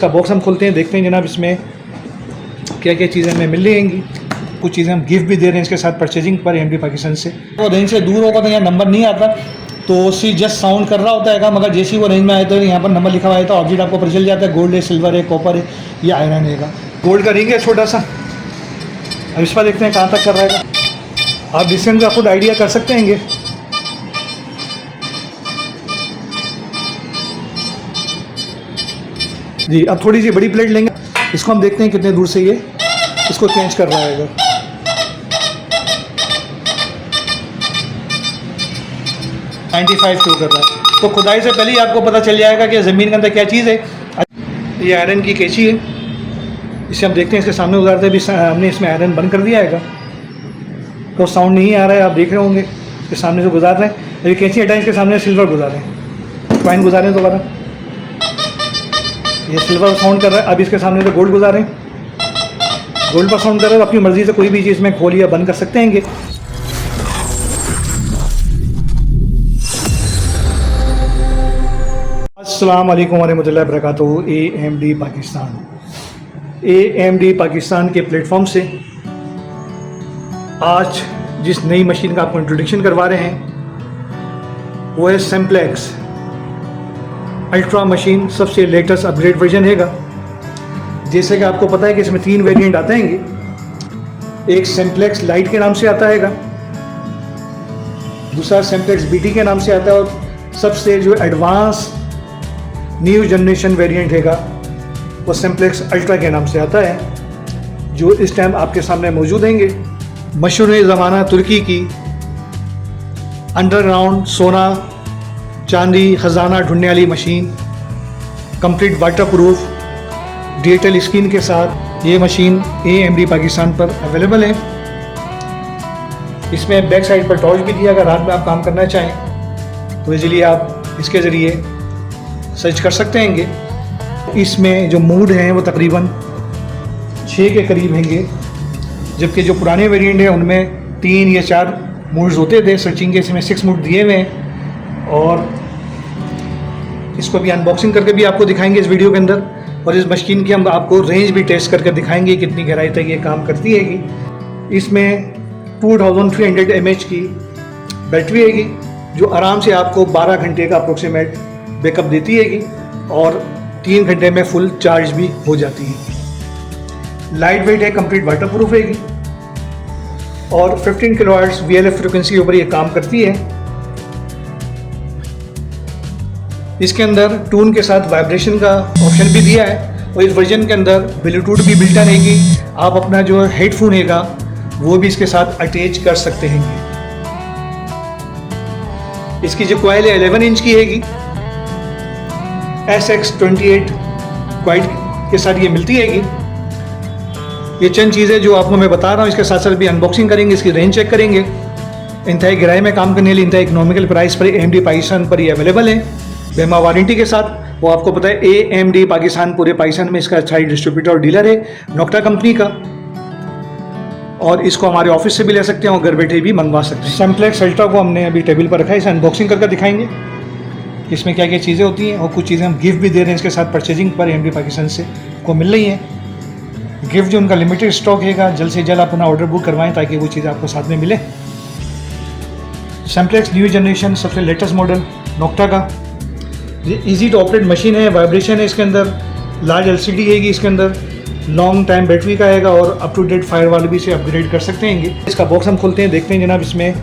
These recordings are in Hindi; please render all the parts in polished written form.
का बॉक्स हम खोलते हैं, देखते हैं जनाब इसमें क्या क्या चीज़ें हमें मिल रहेंगी। कुछ चीज़ें हम गिफ्ट भी दे रहे हैं इसके साथ परचेजिंग पर एमडी पाकिस्तान से। तो रेंज से दूर होगा तो यहाँ नंबर नहीं आता, तो सी जस्ट साउंड कर रहा होता है, मगर जैसे ही वो रेंज में आए तो यहाँ पर नंबर लिखा हुआ है तो ऑब्जेक्ट आपको पता चल जाता है गोल्ड है, सिल्वर है, कॉपर है या आयरन है। गोल्ड का रिंग है छोटा सा। अब इस पर देखते हैं कहाँ तक कर रहेगा। आप डिस्टेंस का खुद आइडिया कर सकते हैं। जी अब थोड़ी सी बड़ी प्लेट लेंगे, इसको हम देखते हैं कितने दूर से ये इसको चेंज कर रहा है। 95 शो कर रहा है, तो खुदाई से पहले ही आपको पता चल जाएगा कि ज़मीन के अंदर क्या चीज़ है। ये आयरन की कैंची है, इसे हम देखते हैं, इसके सामने गुजारते हैं। अभी हमने इसमें आयरन बंद कर दिया है तो साउंड नहीं आ रहा है, आप देख रहे होंगे इसके सामने से गुजार रहे हैं। अभी कैंची हटाएं, इसके सामने सिल्वर गुजार रहे हैं, कॉइन गुजारें दोबारा, ये सिल्वर साउंड कर रहा है। अब इसके सामने से गोल्ड गुजारें, गोल्ड पर साउंड कर रहा है। अपनी मर्जी से कोई भी चीज़ में खोल या बंद कर सकते हैं। अस्सलाम वालेकुम वरहमतुल्लाहि वबरकातुहू। AMD पाकिस्तान के प्लेटफॉर्म से आज जिस नई मशीन का आपको इंट्रोडक्शन करवा रहे हैं वो है सिम्प्लेक्स अल्ट्रा मशीन। सबसे लेटेस्ट अपग्रेड वर्जन है। जैसे कि आपको पता है कि इसमें 3 वेरिएंट आते हैं। एक सिम्प्लेक्स लाइट के नाम से आता है, दूसरा सिम्प्लेक्स BT के नाम से आता है, और सबसे जो एडवांस न्यू जनरेशन वेरिएंट है वो सिम्प्लेक्स अल्ट्रा के नाम से आता है, जो इस टाइम आपके सामने मौजूद हैंगे। मशहूर ज़माना तुर्की की अंडरग्राउंड सोना चांदी खजाना ढूंढने वाली machine, complete waterproof digital screen के साथ ये मशीन AMD पाकिस्तान पर अवेलेबल है। इसमें बैक साइड पर टॉर्च भी दिया, अगर रात में आप काम करना चाहें तो इजीली आप इसके ज़रिए सर्च कर सकते हैं। इसमें जो मूड हैं वो तकरीबन 6 के करीब हैंगे, जबकि जो पुराने वेरिएंट हैं उनमें 3 या 4 मूड्स होते थे सर्चिंग के। इसमें 6 मूड दिए हुए हैं, और इसको भी अनबॉक्सिंग करके भी आपको दिखाएंगे इस वीडियो के अंदर, और इस मशीन की हम आपको रेंज भी टेस्ट करके दिखाएंगे कितनी गहराई तक ये काम करती है। इसमें 2300 mAh की बैटरी है जो आराम से आपको 12 घंटे का अप्रोक्सीमेट बैकअप देती है, और 3 घंटे में फुल चार्ज भी हो जाती है। लाइट वेट है, कंप्लीट वाटरप्रूफ है, और 15 kHz VLF फ्रिक्वेंसी के ऊपर ये काम करती है। इसके अंदर टून के साथ वाइब्रेशन का ऑप्शन भी दिया है, और इस वर्जन के अंदर ब्लूटूथ भी बिल्ट इन है। आप अपना जो हेडफोन है वो भी इसके साथ अटैच कर सकते हैं। इसकी जो कॉइल है 11 इंच की है, SX28 कॉइल के साथ ये मिलती है। ये चंद चीज़ें जो आपको मैं बता रहा हूँ, इसके साथ साथ भी अनबॉक्सिंग करेंगे, इसकी रेंज चेक करेंगे। इंतहाई किराए में काम करने के लिए इंतहाई इकोनॉमिकल प्राइस पर AMD पाकिस्तान पर ये अवेलेबल है, बेमा वारंटी के साथ। वो आपको पता है AMD पाकिस्तान पूरे पाकिस्तान में इसका अच्छा डिस्ट्रीब्यूटर और डीलर है नोक्टा कंपनी का, और इसको हमारे ऑफिस से भी ले सकते हैं और घर बैठे भी मंगवा सकते हैं। सिम्प्लेक्स अल्ट्रा को हमने अभी टेबल पर रखा है, इसे अनबॉक्सिंग करके दिखाएंगे इसमें क्या क्या चीज़ें होती हैं, और कुछ चीज़ें हम गिफ्ट भी दे रहे हैं इसके साथ परचेजिंग पर AMD पाकिस्तान से को मिल रही हैं। गिफ्ट जो उनका लिमिटेड स्टॉक है, जल्द से जल्द अपना ऑर्डर बुक करवाएं ताकि वो चीज़ आपको साथ में मिले। सिम्प्लेक्स न्यू जनरेशन सबसे लेटेस्ट मॉडल नोक्टा का, ये ईजी टू ऑपरेट मशीन है। वाइब्रेशन है इसके अंदर, लार्ज LCD है इसके अंदर, लॉन्ग टाइम बैटरी का है, और अप टू डेट फायर वाले भी इसे अपग्रेड कर सकते हैं। इसका बॉक्स हम खोलते हैं, देखते हैं जनाब इसमें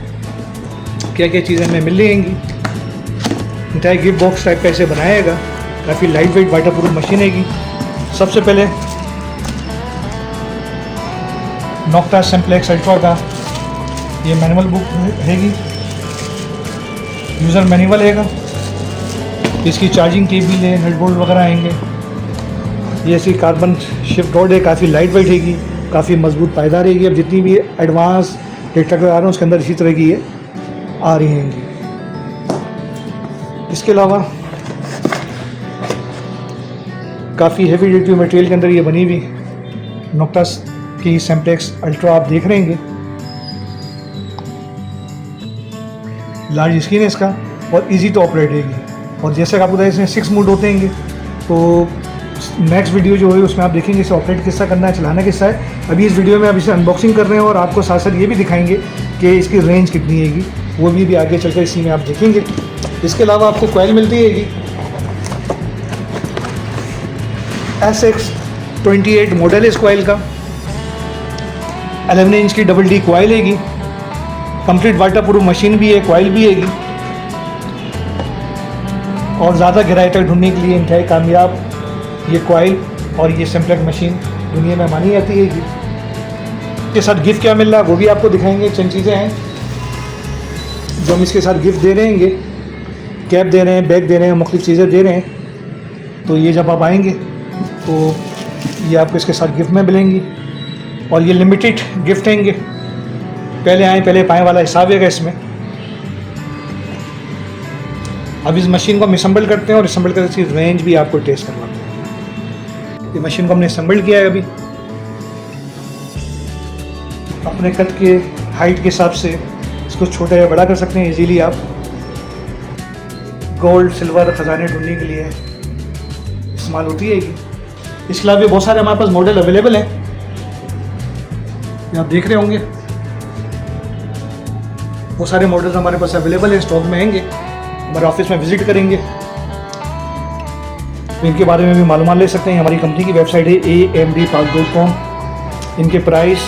क्या क्या चीज़ें हमें मिल रही हैं। इंटायर गिफ्ट बॉक्स टाइप का इसे बनाएगा, काफ़ी लाइट वेट वाटरप्रूफ मशीन है। सबसे पहले नोक्टा सिम्प्लेक्स अल्ट्रा का ये मैनुअल बुक रहेगी, यूज़र मैनुअल है। इसकी चार्जिंग केबल है, नट बोल्ट वगैरह आएंगे। ये ऐसी कार्बन शिफ्ट रोड है, काफ़ी लाइट वेट है, काफ़ी मजबूत पायदार रहेगी। अब जितनी भी एडवांस ट्रैक्टर आ रहे हैं उसके अंदर इसी तरह की ये आ रही हैं। इसके अलावा काफ़ी हैवी ड्यूटी मटेरियल के अंदर ये बनी हुई नोक्टा की सिम्प्लेक्स अल्ट्रा आप देख रहे हैं। लार्ज स्क्रीन है इसका, और इजी टू ऑपरेट है। और जैसे आपको बताया इसमें 6 मोड होते हैं, तो नेक्स्ट वीडियो जो है उसमें आप देखेंगे इसे ऑपरेट किसका करना है, चलाना किसका है। अभी इस वीडियो में आप इसे अनबॉक्सिंग कर रहे हैं और आपको साथ साथ ये भी दिखाएंगे कि इसकी रेंज कितनी हैगी, वो भी आगे चलकर इसी में आप देखेंगे। इसके अलावा आपको कॉइल मिलती हैगी SX28 मॉडल है इस कॉइल का, 11 इंच की डबल डी कॉइल हैगी, कंप्लीट वाटर प्रूफ मशीन भी है, कॉइल भी हैगी और ज़्यादा गहराई तक ढूंढने के लिए इंतहाई कामयाब ये कॉइल और ये सिम्प्लेक्स मशीन दुनिया में मानी जाती है। इसके साथ गिफ्ट क्या मिल रहा है वो भी आपको दिखाएंगे। चंद चीज़ें हैं जो हम इसके साथ गिफ्ट दे रहे हैं, कैप दे रहे हैं, बैग दे रहे हैं, मुख्तलिफ चीज़ें दे रहे हैं। तो ये जब आप आएंगे तो ये आपको इसके साथ गिफ्ट में मिलेंगी और ये लिमिटेड गिफ्ट हैंगे, पहले आए पहले पाए वाला हिसाब है इसमें। अब इस मशीन को हम असम्बल करते हैं और असम्बल करके इसकी रेंज भी आपको टेस्ट करवाते हैं। ये मशीन को हमने असम्बल किया है अभी, अपने कद के हाइट के हिसाब से इसको छोटा या बड़ा कर सकते हैं इजीली आप। गोल्ड सिल्वर ख़जाने ढूंढने के लिए इस्तेमाल होती है। इसके अलावा भी बहुत सारे हमारे पास मॉडल अवेलेबल हैं, आप देख रहे होंगे बहुत सारे मॉडल्स हमारे पास अवेलेबल हैं, स्टॉक में आएंगे, हमारे ऑफिस में विजिट करेंगे तो इनके बारे में भी मालूमात ले सकते हैं। हमारी कंपनी की वेबसाइट है amdpark.com, इनके प्राइस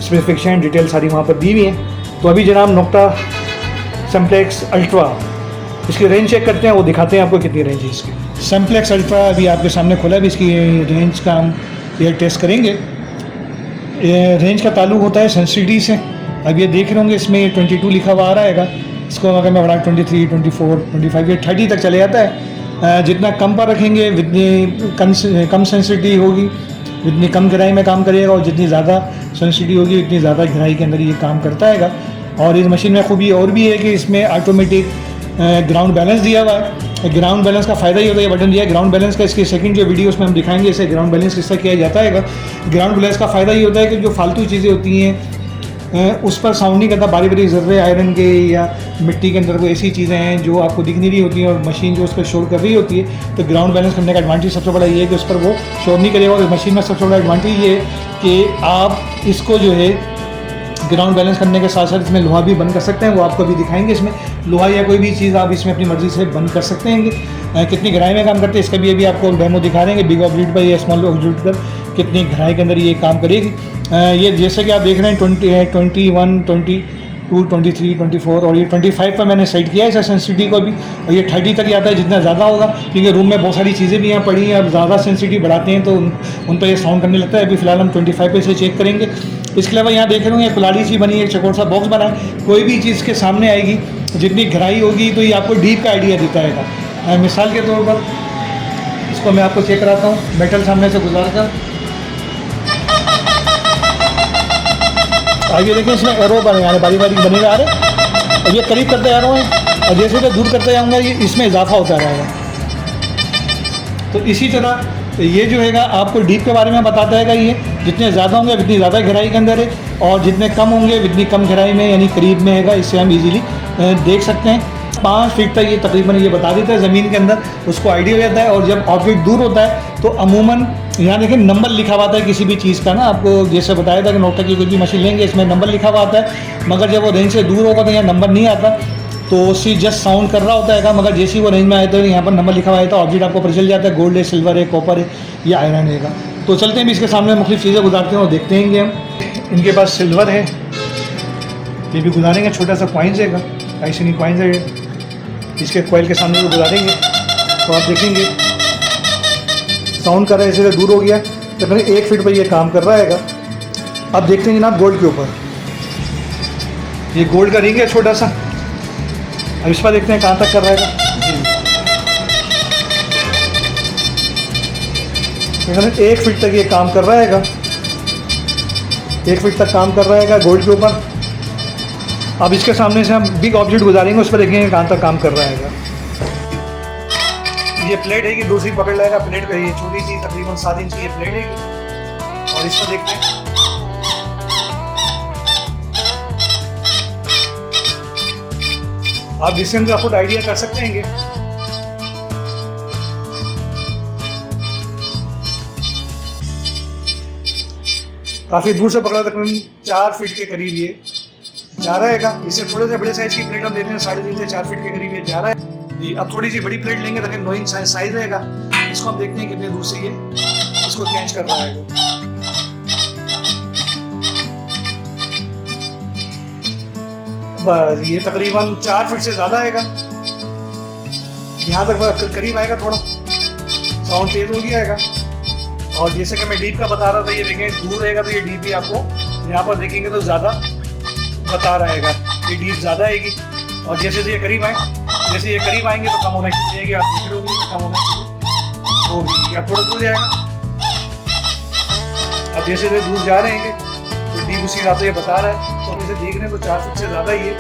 स्पेसिफिकेशन डिटेल सारी वहाँ पर दी हुई हैं। तो अभी जनाब नोक्टा सिम्प्लेक्स अल्ट्रा इसकी रेंज चेक करते हैं, वो दिखाते हैं आपको कितनी रेंज है इसकी। सिम्प्लेक्स अल्ट्रा अभी आपके सामने खुला है, अभी इसकी रेंज का हम ये टेस्ट करेंगे। रेंज का ताल्लुक होता है सेंसिटिविटी से। अब ये देख रहे होंगे इसमें 22 लिखा हुआ आ रहा है, इसको अगर मैं बढ़ा 23, 24, 25 ये 30 तक चले जाता है। जितना कम पर रखेंगे जितनी कम सेंसिटिविटी होगी, जितनी कम गहराई में काम करेगा और जितनी ज़्यादा सेंसिटिविटी होगी उतनी ज़्यादा गहराई के अंदर ये काम करता है। और इस मशीन में खूबी और भी है कि इसमें ऑटोमेटिक ग्राउंड बैलेंस दिया हुआ है। ग्राउंड बैलेंस का फ़ायदा ये होता है, ये बटन दिया है ग्राउंड बैलेंस का। इसकी सेकंड जो वीडियो उसमें हम दिखाएंगे इसे ग्राउंड बैलेंस किसका किया जाता है। ग्राउंड बैलेंस का फ़ायदा ये होता है कि जो फालतू चीज़ें होती हैं उस पर साउंड नहीं करता, बारी बारी ज़र्रे आयरन के या मिट्टी के अंदर कोई ऐसी चीज़ें हैं जो आपको दिख नहीं रही होती हैं और मशीन जो उस पर शोर कर रही होती है। तो ग्राउंड बैलेंस करने का एडवांटेज सबसे बड़ा ये है कि उस पर वो शोर नहीं करेगा। और मशीन में सबसे बड़ा एडवांटेज ये है कि आप इसको जो है ग्राउंड बैलेंस करने के साथ साथ इसमें लोहा भी बंद कर सकते हैं, वो आपको भी दिखाएंगे। इसमें लोहा या कोई भी चीज़ आप इसमें अपनी मर्ज़ी से बंद कर सकते हैं। कितनी गहराई में काम करते हैं इसका भी अभी आपको डेमो दिखा देंगे, बिग ऑब्जेक्ट पर या स्मॉल ऑब्जेक्ट पर कितनी गहराई के अंदर ये काम करेगी। ये जैसे कि आप देख रहे हैं 21, 22, 23, 24 और ये 25 पर मैंने सेट किया है इस सेंसिटिविटी को भी। और ये 30 तक आता है जितना ज़्यादा होगा, क्योंकि रूम में बहुत सारी चीज़ें भी यहाँ पड़ी हैं। अब ज़्यादा सेंसिटिविटी बढ़ाते हैं तो उन पर ये साउंड करने लगता है। अभी फ़िलहाल हम 25 पे से चेक करेंगे। इसके अलावा यहाँ देख रहे होंगे कुल्हाड़ी सी बनी है, एक चकोर सा बॉक्स बना है। कोई भी चीज़ के सामने आएगी जितनी गहराई होगी तो ये आपको डीप का आइडिया देता है। मिसाल के तौर पर इसको मैं आपको चेक कराता हूँ मेटल सामने से गुजार कर। आगे देखिए इसमें एरो बने आ रहे, बारी बारी बने आ रहे और ये करीब करते जा रहा हूँ और जैसे जैसे दूर करते जाऊँगा ये इसमें इजाफा होता रहेगा। तो इसी तरह ये जो है आपको डीप के बारे में बताता है। ये जितने ज़्यादा होंगे उतनी ज़्यादा गहराई के अंदर है और जितने कम होंगे उतनी कम गहराई में यानी करीब में है। इससे हम इजीली देख सकते हैं। 5 फीट तक ये तकरीबन ये बता देता है ज़मीन के अंदर, उसको आइडिया हो जाता है। और जब ऑब्जेक्ट दूर होता है तो अमूमन यहाँ देखिए नंबर लिखा हुआ आता है किसी भी चीज़ का ना, आपको जैसे बताया था कि नोक्टा की कोई भी मशीन लेंगे इसमें नंबर लिखा हुआ आता है। मगर जब वो रेंज से दूर होगा तो यहाँ नंबर नहीं आता, तो सी जस्ट साउंड कर रहा होता है। मगर जैसे ही वो रेंज में आए तो यहाँ पर नंबर लिखा हुआ है तो ऑब्जेक्ट आपको पता चल जाता है गोल्ड है, सिल्वर है, कॉपर है या आयरन है। तो चलते हैं भी इसके सामने मुख्तलिफ चीज़ें गुजारते हैं और देखते हैं हम। इनके पास सिल्वर है, ये भी गुजारेंगे। छोटा सा कॉइन्स है, ऐसे नहीं कॉइन्स है, इसके कॉइल के सामने भी गुजारेंगे तो आप देखेंगे साउंड कर रहा है। इससे दूर हो गया तकरीबन 1 फीट पर ये काम कर रहा है। अब देखते हैं जनाब गोल्ड के ऊपर, ये गोल्ड का रिंग है छोटा सा। अब इस पर देखते हैं कहाँ तक कर रहा है। तकरीबन 1 फीट तक ये काम कर रहा है, 1 फीट तक काम कर रहा है गोल्ड के ऊपर। अब इसके सामने से हम बिग ऑब्जेक्ट गुजारेंगे, उस पर देखेंगे कहाँ तक काम कर रहा है। ये प्लेट है कि दूसरी पकड़ लेगा प्लेट पे, ये छोटी सी तकरीबन 7 इंच की ये प्लेट है और इसको देखते हैं। आप जिससे अंदर खुद आइडिया कर सकते हैं। काफ़ी दूर से पकड़ा, तकरीबन 4 फीट के करीब ये जा रहेगा। इससे थोड़े से बड़े साइज़ की प्लेट हम देते हैं, 3.5 से 4 फीट के करीब ये जा रहा है जी। अब थोड़ी सी बड़ी प्लेट लेंगे ताकि 9 इंच साइज़ रहेगा। इसको हम देखते हैं कितने दूर से ये इसको कैच कर रहा है वो। बस ये तकरीबन 4 फीट से ज़्यादा आएगा, यहाँ तक करीब आएगा, थोड़ा साउंड तेज हो गया आएगा। और जैसे कि मैं डीप का बता रहा था, ये देखें दूर रहेगा तो ये डीप भी आपको यहाँ पर देखेंगे तो ज़्यादा बता रहेगा, ये डीप ज़्यादा आएगी। और जैसे ये करीब आए, जैसे ये करीब आएंगे तो कम होना शुरू जाएगी, आप देख रहे होंगे कम होना शुरू होगी, या थोड़ा दूर जाएगा। अब जैसे ये दूर जा रहे हैं तो डीप उसी रात ये बता रहा है, तो जैसे देख रहे हैं तो 4 फीट से ज़्यादा ये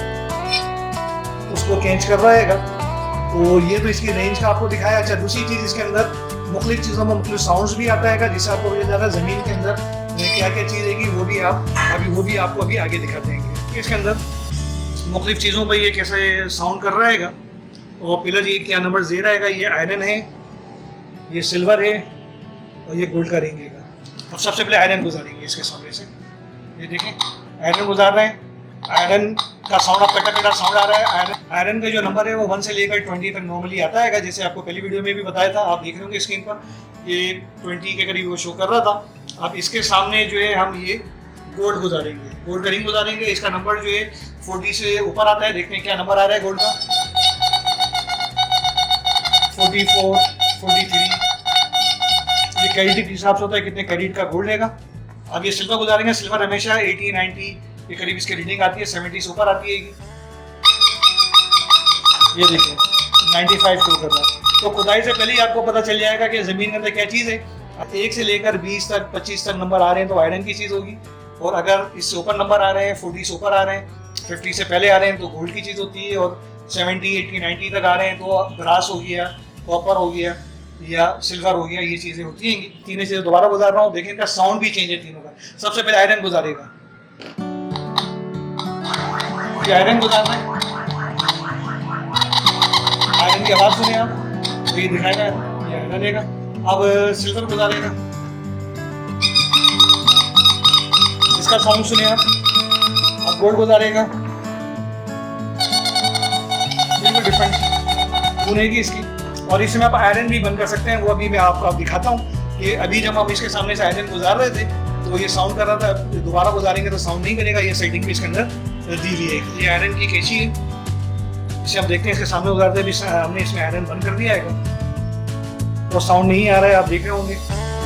उसको कैच कर रहेगा। तो ये तो इसकी रेंज का आपको दिखाया। अच्छा, दूसरी चीज़ इसके अंदर मुख्तलिफ चीज़ों में मुख्तलिफ साउंड्स भी आता है, जिससे आपको मुझे ज़्यादा ज़मीन के अंदर क्या क्या चीज़ रहेगी वो भी आपको अभी आगे दिखा देंगे। इसके अंदर मुख्तलिफ चीज़ों पर ये कैसे साउंड कर रहेगा। और पिलर ये क्या नंबर दे रहेगा, ये आयरन है, ये सिल्वर है और ये गोल्ड का रिंग है। अब सबसे पहले आयरन गुजारेंगे इसके सामने से, ये देखें आयरन गुजार रहे हैं। आयरन का साउंड, आप कटा कटा साउंड आ रहा है। आयरन का जो नंबर है वो 1 से लेकर 20 तक नॉर्मली आता है, जैसे आपको पहली वीडियो में भी बताया था, आप देख रहे होंगे स्क्रीन पर ये 20 के करीब वो शो कर रहा था। अब इसके सामने जो है हम ये गोल्ड गुजारेंगे, गोल्ड का रिंग गुजारेंगे। इसका नंबर जो है 40 से ऊपर आता है। देखते हैं क्या नंबर आ रहा है गोल्ड का, 44, 43। ये कैरेट के हिसाब से होता है कितने कैरेट का गोल्ड रहेगा। अब ये सिल्वर गुजारेंगे। सिल्वर हमेशा 80, 90 के करीब इसकी रीडिंग आती है, 70 से ऊपर आती है। ये देखिए 95 शो कर रहा है। तो खुदाई से पहले ही आपको पता चल जाएगा कि ज़मीन के अंदर क्या चीज़ है। 1 से लेकर 20 तक 25 तक नंबर आ रहे हैं तो आयरन की चीज़ होगी, और अगर इससे ऊपर नंबर आ रहे हैं, 40 से ऊपर आ रहे हैं, 50 से पहले आ रहे हैं तो गोल्ड की चीज़ होती है, और 70, 80, 90 तक आ रहे हैं तो ब्रास हो गया, कॉपर हो गया या सिल्वर हो गया, ये चीज़ें होती हैं। तीनों चीज़ें दोबारा गुजार रहा हूँ, देखें इनका साउंड भी चेंज है तीनों का। सबसे पहले आयरन गुजारेगा, ये आयरन गुजार रहे हैं, आयरन की आवाज़ सुने आप, तो ये दिखाएगा ये आयरन रहेगा। अब सिल्वर गुजारेगा, इसका साउंड सुने आप। अब गोल्ड गुजारेगा, बिल्कुल डिफरेंट सुनेगी इसकी। और इसमें आप आयरन भी बंद कर सकते हैं, वो अभी मैं आपको दिखाता हूँ कि अभी जब हम इसके सामने से आयरन गुजार रहे थे तो ये साउंड कर रहा था, दोबारा गुजारेंगे तो साउंड नहीं करेगा। ये सेटिंग भी इसके अंदर दी हुई है। ये आयरन की कैंची है, इसे हम देखते हैं इसके सामने गुजारते हैं। हमने इसमें आयरन बंद कर दिया है तो साउंड नहीं आ रहा है, आप देख रहे होंगे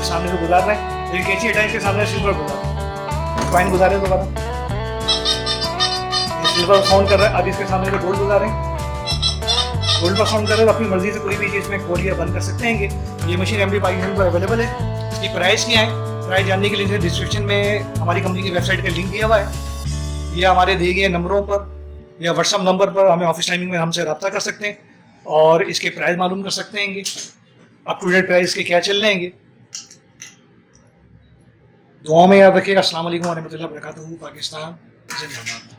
सामने से गुजार रहे हैं। ये कैंची हटाए, इसके सामने सिल्वर गुजार, कॉइन गुजारे दोबारा, ये सिल्वर साउंड कर रहा है। अब इसके सामने से गोल्ड गुजारें, गोल्ड का साउंड कर रहे हो, अपनी मर्जी से कोई भी चीज़ में खोलिए बंद कर सकते हैं। ये मशीन MD पाकिस्तान पर अवेलेबल है। इसकी प्राइस क्या है, प्राइस जानने के लिए डिस्क्रिप्शन में हमारी कंपनी की वेबसाइट का लिंक दिया हुआ है, या हमारे दिए गए नंबरों पर या व्हाट्सअप नंबर पर हमें ऑफिस टाइमिंग में हमसे रब्ता कर सकते हैं और इसके प्राइस मालूम कर सकते हैं, अप टू डेट प्राइस के क्या चल रहे हैं। दुआ में याद रखिएगा। अस्सलाम वालेकुम व रहमतुल्लाहि व बरकातहू। पाकिस्तान जिंदाबाद।